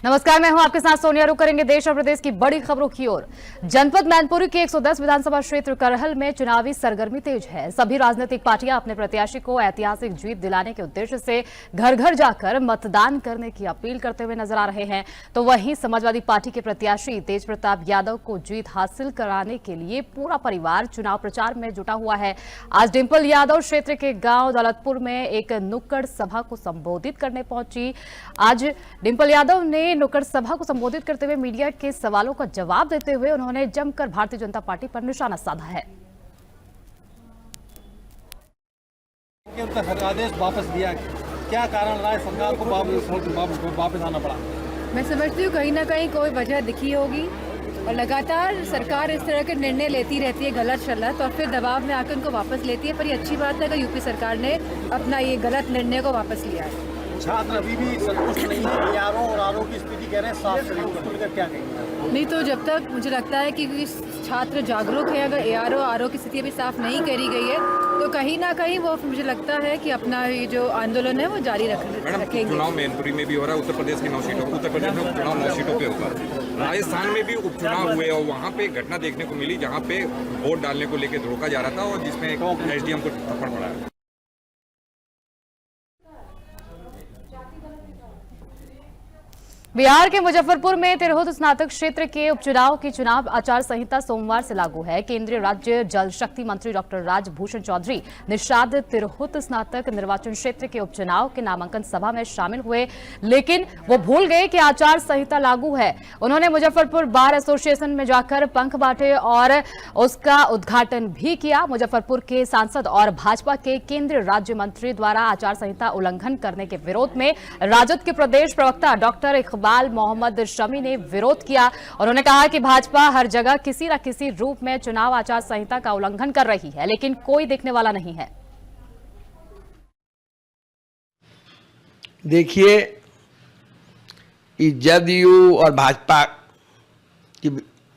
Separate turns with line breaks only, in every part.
नमस्कार, मैं हूं आपके साथ सोनिया। रुक करेंगे देश और प्रदेश की बड़ी खबरों की ओर। जनपद मैनपुरी के 110 विधानसभा क्षेत्र करहल में चुनावी सरगर्मी तेज है। सभी राजनीतिक पार्टियां अपने प्रत्याशी को ऐतिहासिक जीत दिलाने के उद्देश्य से घर घर जाकर मतदान करने की अपील करते हुए नजर आ रहे हैं। तो वहीं समाजवादी पार्टी के प्रत्याशी तेज प्रताप यादव को जीत हासिल कराने के लिए पूरा परिवार चुनाव प्रचार में जुटा हुआ है। आज डिंपल यादव क्षेत्र के गांव दौलतपुर में एक नुक्कड़ सभा को संबोधित करने पहुंची। आज डिंपल यादव ने नुक्कड़ सभा को संबोधित करते हुए मीडिया के सवालों का जवाब देते हुए उन्होंने जमकर भारतीय जनता पार्टी पर निशाना साधा है।
आदेश वापस दिया, क्या कारण रहा है सरकार को वापस आना पड़ा?
मैं समझती हूँ कहीं ना कहीं कोई वजह दिखी होगी और लगातार सरकार इस तरह के निर्णय लेती रहती है गलत शलत, और फिर दबाव में आकर उनको वापस लेती है। पर ये अच्छी बात है अगर यूपी सरकार ने अपना ये गलत निर्णय को वापस लिया है।
छात्र अभी भी संतुष्ट नहीं है, यारों और आरों की स्थिति कह रहे हैं साफ है, क्या कहेंगे?
नहीं तो जब तक मुझे लगता है कि छात्र जागरूक है, अगर एआरओ आरओ की स्थिति अभी साफ नहीं करी गई है तो कहीं ना कहीं वो मुझे लगता है कि अपना ये जो आंदोलन है वो जारी रखेंगे।
चुनाव मैनपुरी में भी हो रहा है, उत्तर प्रदेश की 9 सीटों, उत्तर प्रदेश में उपचुनाव 9 सीटों पे होगा। राजस्थान में भी उपचुनाव हुए और वहाँ पे घटना देखने को मिली जहाँ पे वोट डालने को लेकर रोका जा रहा था और जिसमें एसडीएम को थप्पड़ पड़ा है।
बिहार के मुजफ्फरपुर में तिरहुत स्नातक क्षेत्र के उपचुनाव की चुनाव आचार संहिता सोमवार से लागू है। केंद्रीय राज्य जल शक्ति मंत्री डॉक्टर राजभूषण चौधरी निषाद तिरहुत स्नातक निर्वाचन क्षेत्र के उपचुनाव के नामांकन सभा में शामिल हुए, लेकिन वो भूल गए कि आचार संहिता लागू है। उन्होंने मुजफ्फरपुर बार एसोसिएशन में जाकर पंख बांटे और उसका उद्घाटन भी किया। मुजफ्फरपुर के सांसद और भाजपा के केंद्रीय राज्य मंत्री द्वारा आचार संहिता उल्लंघन करने के विरोध में राजद के प्रदेश प्रवक्ता डॉक्टर इकबाल मोहम्मद शमी ने विरोध किया। उन्होंने कहा कि भाजपा हर जगह किसी न किसी रूप में चुनाव आचार संहिता का उल्लंघन कर रही है, लेकिन कोई देखने वाला नहीं है।
देखिए, जदयू और भाजपा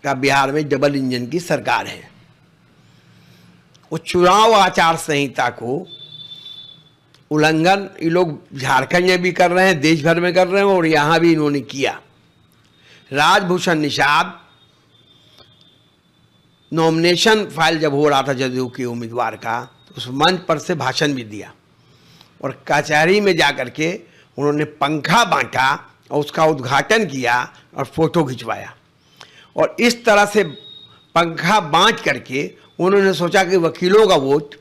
का बिहार में डबल इंजन की सरकार है। वो चुनाव आचार संहिता को उल्लंघन ये लोग झारखंड में भी कर रहे हैं, देश भर में कर रहे हैं और यहाँ भी इन्होंने किया। राजभूषण निषाद नॉमिनेशन फाइल जब हो रहा था जदयू के उम्मीदवार का, तो उस मंच पर से भाषण भी दिया और कचहरी में जाकर के उन्होंने पंखा बांटा और उसका उद्घाटन किया और फोटो खिंचवाया। और इस तरह से पंखा बांट करके उन्होंने सोचा कि वकीलों का वोट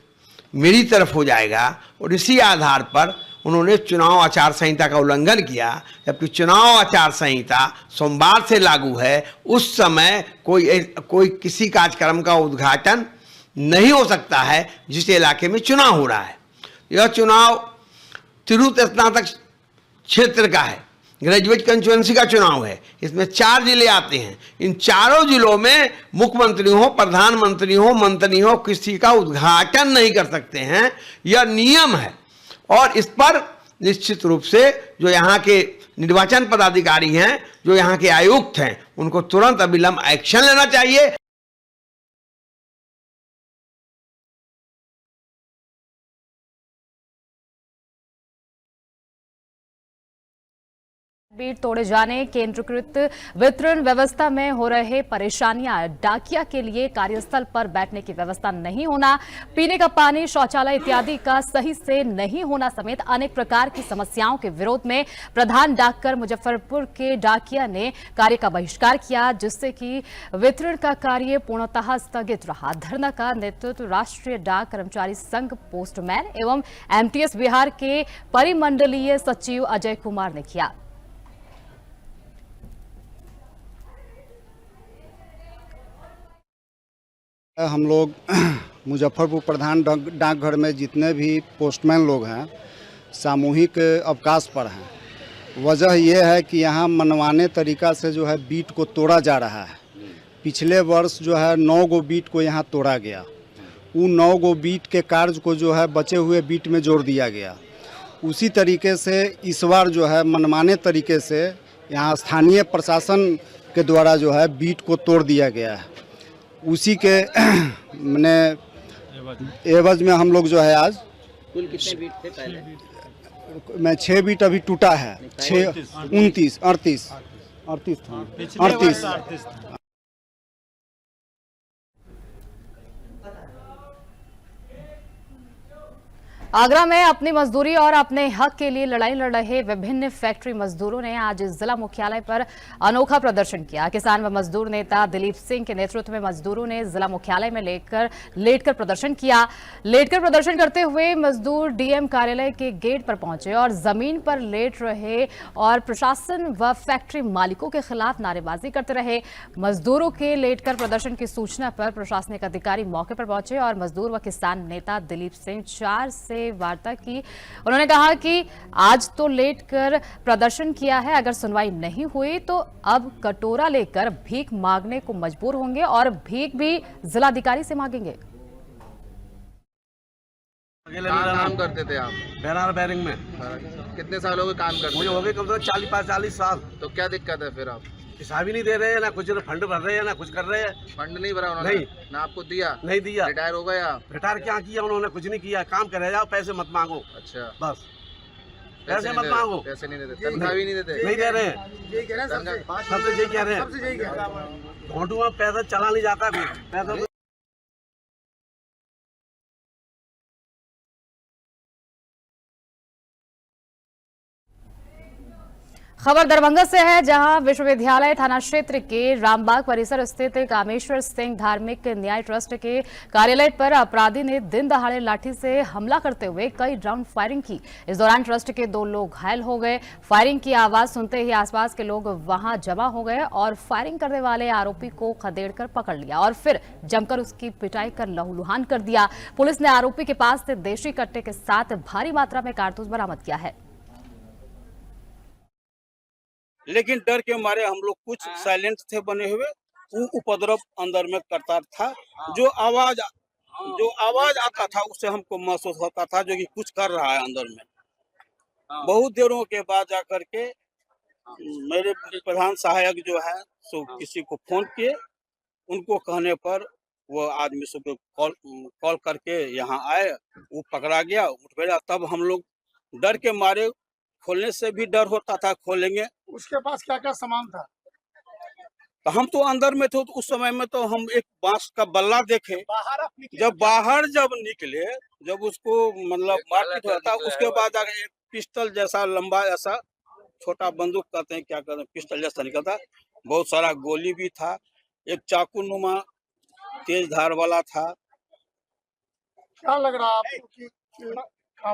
मेरी तरफ हो जाएगा और इसी आधार पर उन्होंने चुनाव आचार संहिता का उल्लंघन किया। जबकि चुनाव आचार संहिता सोमवार से लागू है, उस समय कोई किसी कार्यक्रम का उद्घाटन नहीं हो सकता है जिस इलाके में चुनाव हो रहा है। यह चुनाव तिरहुत स्नातक क्षेत्र का है, ग्रेजुएट कंस्टिट्यूएंसी का चुनाव है। इसमें 4 जिले आते हैं। इन चारों जिलों में मुख्यमंत्री हो, प्रधानमंत्री हो, मंत्री हो, किसी का उद्घाटन नहीं कर सकते हैं। यह नियम है और इस पर निश्चित रूप से जो यहाँ के निर्वाचन पदाधिकारी हैं, जो यहाँ के आयुक्त हैं, उनको तुरंत अविलंब एक्शन लेना चाहिए।
बीट तोड़े जाने, केंद्रीकृत वितरण व्यवस्था में हो रहे परेशानियां, डाकिया के लिए कार्यस्थल पर बैठने की व्यवस्था नहीं होना, पीने का पानी, शौचालय इत्यादि का सही से नहीं होना समेत अनेक प्रकार की समस्याओं के विरोध में प्रधान डाकघर मुजफ्फरपुर के डाकिया ने कार्य का बहिष्कार किया, जिससे कि वितरण का कार्य पूर्णतः स्थगित रहा। धरना का नेतृत्व राष्ट्रीय डाक कर्मचारी संघ, पोस्टमैन एवं एमटीएस बिहार के परिमंडलीय सचिव अजय कुमार ने किया।
हम लोग मुजफ्फरपुर प्रधान डाकघर में जितने भी पोस्टमैन लोग हैं सामूहिक अवकाश पर हैं। वजह यह है कि यहाँ मनमाने तरीका से जो है बीट को तोड़ा जा रहा है। पिछले वर्ष जो है 9 गो बीट को यहाँ तोड़ा गया। उन 9 गो बीट के कार्य को जो है बचे हुए बीट में जोड़ दिया गया। उसी तरीके से इस बार जो है मनमाने तरीके से यहाँ स्थानीय प्रशासन के द्वारा जो है बीट को तोड़ दिया गया है। उसी के मैंने एवज में हम लोग जो है आज
कुल कितने बीट थे पहले?
मैं 6 बीट अभी टूटा है, 6 29 38 38 था।
पिछले वर्ष
38।
38 था।
आगरा में अपनी मजदूरी और अपने हक के लिए लड़ाई लड़ रहे विभिन्न फैक्ट्री मजदूरों ने आज जिला मुख्यालय पर अनोखा प्रदर्शन किया। किसान व मजदूर नेता दिलीप सिंह के नेतृत्व में मजदूरों ने जिला मुख्यालय में लेटकर प्रदर्शन किया। लेटकर प्रदर्शन करते हुए मजदूर डीएम कार्यालय के गेट पर पहुंचे और जमीन पर लेट रहे और प्रशासन व फैक्ट्री मालिकों के खिलाफ नारेबाजी करते रहे। मजदूरों के लेटकर प्रदर्शन की सूचना पर प्रशासनिक अधिकारी मौके पर पहुंचे और मजदूर व किसान नेता दिलीप सिंह 4 से वार्ता की। उन्होंने कहा कि आज तो लेट कर प्रदर्शन किया है, अगर सुनवाई नहीं हुई तो अब कटोरा लेकर भीख मांगने को मजबूर होंगे और भीख भी जिलाधिकारी से मांगेंगे।
काम करते थे आप?
बैरार बैरिंग में।
कितने सालों के काम करते?
मुझे हो गए कम से कम 40 साल।
तो क्या दिक्कत है फिर? आप
हिसाब ही नहीं दे रहे हैं, ना कुछ फंड भर रहे हैं, ना कुछ कर रहे हैं।
फंड नहीं भरा उन्होंने?
नहीं।
ना आपको दिया?
नहीं दिया।
रिटायर हो गए आप?
रिटायर क्या किया उन्होंने? कुछ नहीं किया। काम करे जाओ, पैसे मत मांगो।
अच्छा,
बस पैसे मत मांगो।
पैसे नहीं देते, तनख्वाह भी नहीं देते?
नहीं दे रहे हैं, सबसे यही कह रहे हैं। घोटू में पैसा चला नहीं जाता, पैसा
खबर दरभंगा से है, जहां विश्वविद्यालय थाना क्षेत्र के रामबाग परिसर स्थित कामेश्वर सिंह धार्मिक न्याय ट्रस्ट के कार्यालय पर अपराधी ने दिन दहाड़े लाठी से हमला करते हुए कई राउंड फायरिंग की। इस दौरान ट्रस्ट के 2 लोग घायल हो गए। फायरिंग की आवाज सुनते ही आसपास के लोग वहां जमा हो गए और फायरिंग करने वाले आरोपी को खदेड़कर पकड़ लिया और फिर जमकर उसकी पिटाई कर लहूलुहान कर दिया। पुलिस ने आरोपी के पास से देशी कट्टे के साथ भारी मात्रा में कारतूस बरामद किया है।
लेकिन डर के मारे हम लोग कुछ साइलेंट थे बने हुए। वो उपद्रव अंदर में करता था। जो आवाज आता था उससे हमको महसूस होता था जो कि कुछ कर रहा है अंदर में। बहुत देरों के बाद जाकर के मेरे प्रधान सहायक जो है सो किसी को फोन किए। उनको कहने पर वो आदमी सब कॉल करके यहाँ आए। वो पकड़ा गया, उठ गया। तब हम लोग डर के मारे, खोलने से भी डर होता था, खोलेंगे।
उसके पास क्या क्या सामान था?
तो हम तो अंदर में थे। तो उस समय में तो हम एक बांस का बल्ला देखे।
बाहर
जब निकले, जब उसको मतलब मारपीट हुआ था, उसके बाद एक पिस्टल जैसा लंबा ऐसा छोटा बंदूक कहते हैं, क्या कहते हैं, पिस्टल जैसा निकलता। बहुत सारा गोली भी था। एक चाकू नुमा तेज धार वाला था।
क्या लग रहा है आपको?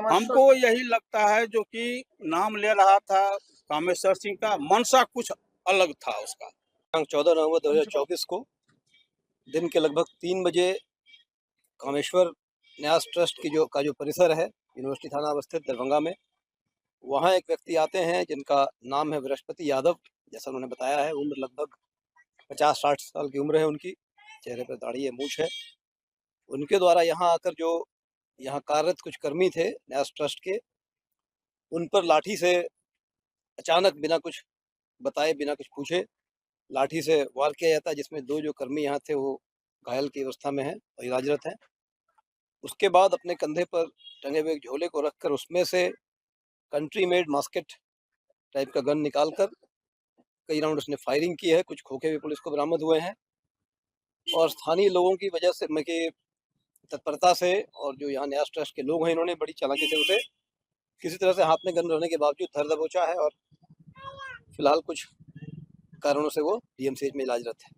हमको यही लगता है जो कि नाम ले रहा था कामेश्वर सिंह का, मनसा कुछ अलग था उसका।
14 नवंबर 2024 को दिन के लगभग 3 बजे कामेश्वर न्यास ट्रस्ट की जो परिसर है यूनिवर्सिटी थाना अवस्थित दरभंगा में, वहाँ एक व्यक्ति आते हैं जिनका नाम है बृहस्पति यादव। जैसा उन्होंने बताया है, उम्र लगभग 50-60 साल की उम्र है उनकी। चेहरे पर दाढ़ी है, मूछ है। उनके द्वारा यहाँ आकर जो यहाँ कार्यरत कुछ कर्मी थे न्यास ट्रस्ट के, उन पर लाठी से अचानक बिना कुछ बताए, बिना कुछ पूछे लाठी से वार किया जाता है, जिसमें 2 जो कर्मी यहाँ थे वो घायल की अवस्था में हैं और इलाजरत हैं। उसके बाद अपने कंधे पर टंगे हुए एक झोले को रखकर उसमें से कंट्री मेड मास्केट टाइप का गन निकालकर कई राउंड उसने फायरिंग की है। कुछ खोखे भी पुलिस को बरामद हुए हैं और स्थानीय लोगों की वजह से, मैं कि तत्परता से, और जो यहाँ न्यास ट्रस्ट के लोग हैं, इन्होंने बड़ी चालाकी से उसे किसी तरह से हाथ में गन रहने के बावजूद धर दबोचा है और फिलहाल कुछ कारणों से वो डीएमसीएच में इलाजरत है।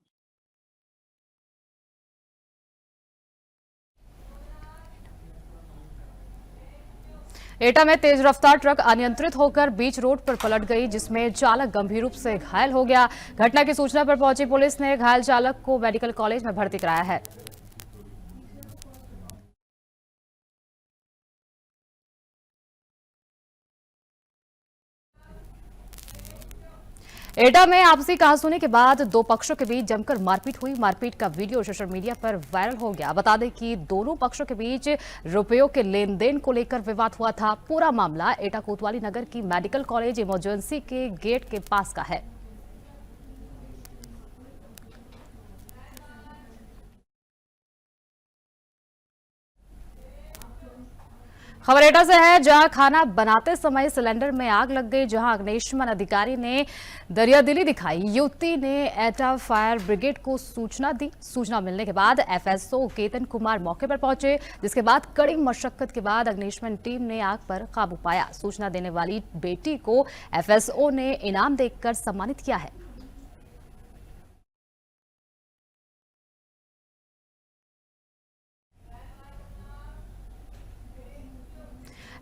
एटा में तेज रफ्तार ट्रक अनियंत्रित होकर बीच रोड पर पलट गई, जिसमें चालक गंभीर रूप से घायल हो गया। घटना की सूचना पर पहुंची पुलिस ने घायल चालक को मेडिकल कॉलेज में भर्ती कराया है। एटा में आपसी कहासुनी के बाद 2 पक्षों के बीच जमकर मारपीट हुई। मारपीट का वीडियो सोशल मीडिया पर वायरल हो गया। बता दें कि दोनों पक्षों के बीच रुपयों के लेन देन को लेकर विवाद हुआ था। पूरा मामला एटा कोतवाली नगर की मेडिकल कॉलेज इमरजेंसी के गेट के पास का है। खबर एटा से है, जहां खाना बनाते समय सिलेंडर में आग लग गई, जहां अग्निशमन अधिकारी ने दरियादिली दिखाई। युवती ने एटा फायर ब्रिगेड को सूचना दी। सूचना मिलने के बाद एफएसओ केतन कुमार मौके पर पहुंचे, जिसके बाद कड़ी मशक्कत के बाद अग्निशमन टीम ने आग पर काबू पाया। सूचना देने वाली बेटी को एफएसओ ने इनाम देकर सम्मानित किया है।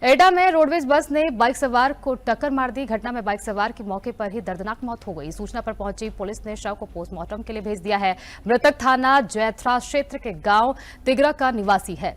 एटा में रोडवेज बस ने बाइक सवार को टक्कर मार दी। घटना में बाइक सवार की मौके पर ही दर्दनाक मौत हो गई। सूचना पर पहुंची पुलिस ने शव को पोस्टमार्टम के लिए भेज दिया है। मृतक थाना जैथरा क्षेत्र के गांव तिगरा का निवासी है।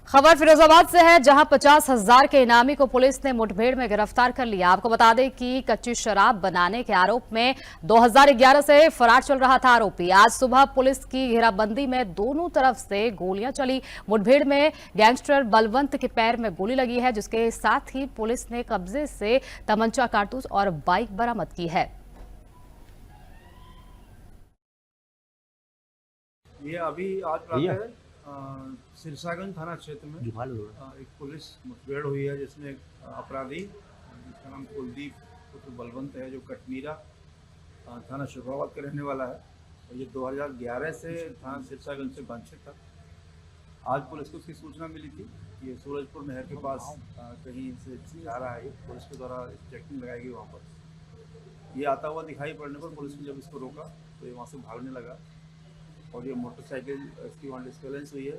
खबर फिरोजाबाद से है, जहां 50,000 के इनामी को पुलिस ने मुठभेड़ में गिरफ्तार कर लिया। आपको बता दें कि कच्ची शराब बनाने के आरोप में 2011 से फरार चल रहा था आरोपी। आज सुबह पुलिस की घेराबंदी में दोनों तरफ से गोलियां चली। मुठभेड़ में गैंगस्टर बलवंत के पैर में गोली लगी है, जिसके साथ ही पुलिस ने कब्जे से तमंचा, कारतूस और बाइक बरामद की है।
ये अभी आज प्रातः सिरसागंज थाना क्षेत्र में एक पुलिस मुठभेड़ हुई है, जिसमें एक अपराधी जिसका नाम कुलदीप पुत्र बलवंत है, जो कटमीरा थाना शुभराबाद का रहने वाला है, और ये 2011 से थाना सिरसागंज से वांछित था। आज पुलिस को उसकी सूचना मिली थी कि ये सूरजपुर नहर के पास कहीं से जा रहा है। पुलिस के द्वारा चेकिंग लगाई गई वहाँ पर। ये आता हुआ दिखाई पड़ने पर पुलिस ने जब इसको रोका तो ये वहाँ से भागने लगा, और ये मोटरसाइकिल इसकी वहाँ डिस्बैलेंस हुई है।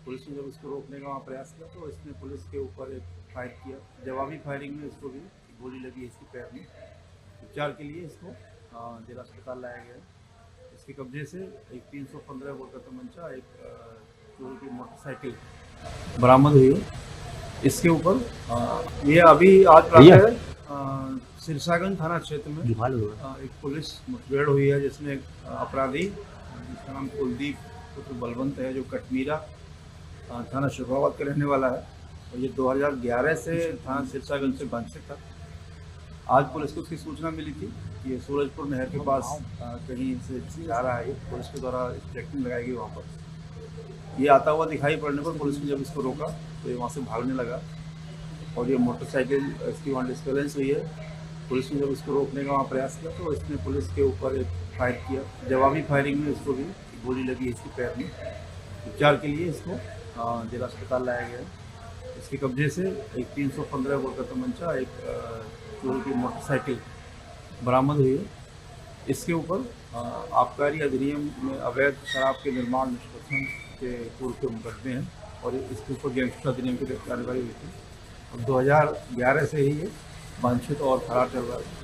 पुलिस ने जब इसको रोकने का वहाँ प्रयास किया तो इसने पुलिस के ऊपर एक फायर किया। जवाबी फायरिंग में इसको भी गोली लगी इसके पैर में। उपचार के लिए इसको जिला अस्पताल लाया गया। इसके कब्जे से एक 315 बोर का तमंचा, एक चोरी की मोटरसाइकिल बरामद हुई है। इसके ऊपर ये अभी आज प्रातः सिरसागंज थाना क्षेत्र में एक पुलिस मुठभेड़ हुई है, जिसमें एक अपराधी जिसका नाम कुलदीप पुत्र बलवंत है, जो कटमीरा थाना शुभराबाद का रहने वाला है, और ये 2011 से थाना सिरसागंज से वांछित था। आज पुलिस को उसकी सूचना मिली थी कि ये सूरजपुर नहर के पास कहीं से जा रहा है। पुलिस के द्वारा चेकिंग लगाई गई वहाँ पर। ये आता हुआ दिखाई पड़ने पर पुलिस ने जब इसको रोका तो ये वहाँ से भागने लगा, और ये मोटरसाइकिल इसकी वहाँ डिस्बैलेंस हुई है। पुलिस ने जब इसको रोकने का वहाँ प्रयास किया तो इसने पुलिस के ऊपर एक फायर किया। जवाबी फायरिंग में इसको भी गोली लगी इसके पैर में। उपचार के लिए इसको जिला अस्पताल लाया गया। इसके कब्जे से एक 315 बोर का तमंचा, एक चोरी की मोटरसाइकिल बरामद हुई है। इसके ऊपर आबकारी अधिनियम में अवैध शराब के निर्माण निष्कर्षण के पूर्व के मुकदमे हैं, और इसके ऊपर गैंगस्टर अधिनियम की कार्रवाई हुई थी। अब 2011 से ही ये वांछित और फरार चल रहा है।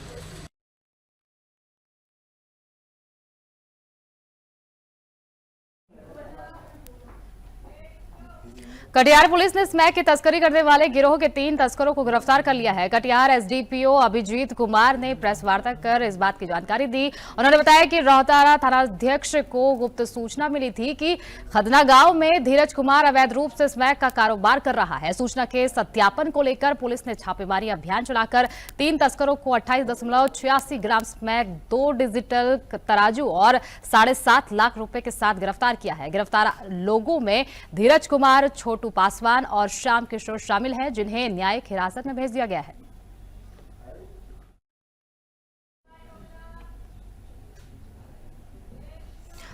कटिहार पुलिस ने स्मैक की तस्करी करने वाले गिरोह के 3 तस्करों को गिरफ्तार कर लिया है। कटिहार एसडीपीओ अभिजीत कुमार ने प्रेस वार्ता कर इस बात की जानकारी दी। उन्होंने बताया कि रोहतारा थानाध्यक्ष को गुप्त सूचना मिली थी कि खदना गांव में धीरज कुमार अवैध रूप से स्मैक का कारोबार कर रहा है। सूचना के सत्यापन को लेकर पुलिस ने छापेमारी अभियान चलाकर 3 तस्करों को 28.86 ग्राम स्मैक, 2 डिजिटल तराजू और 7.5 लाख रुपए के साथ गिरफ्तार किया है। गिरफ्तार लोगों में धीरज कुमार, छोटू पासवान और श्याम किशोर शामिल हैं, जिन्हें न्यायिक हिरासत में भेज दिया गया है।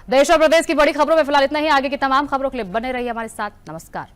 देश और प्रदेश की बड़ी खबरों में फिलहाल इतना ही। आगे की तमाम खबरों के लिए बने रहिए हमारे साथ। नमस्कार।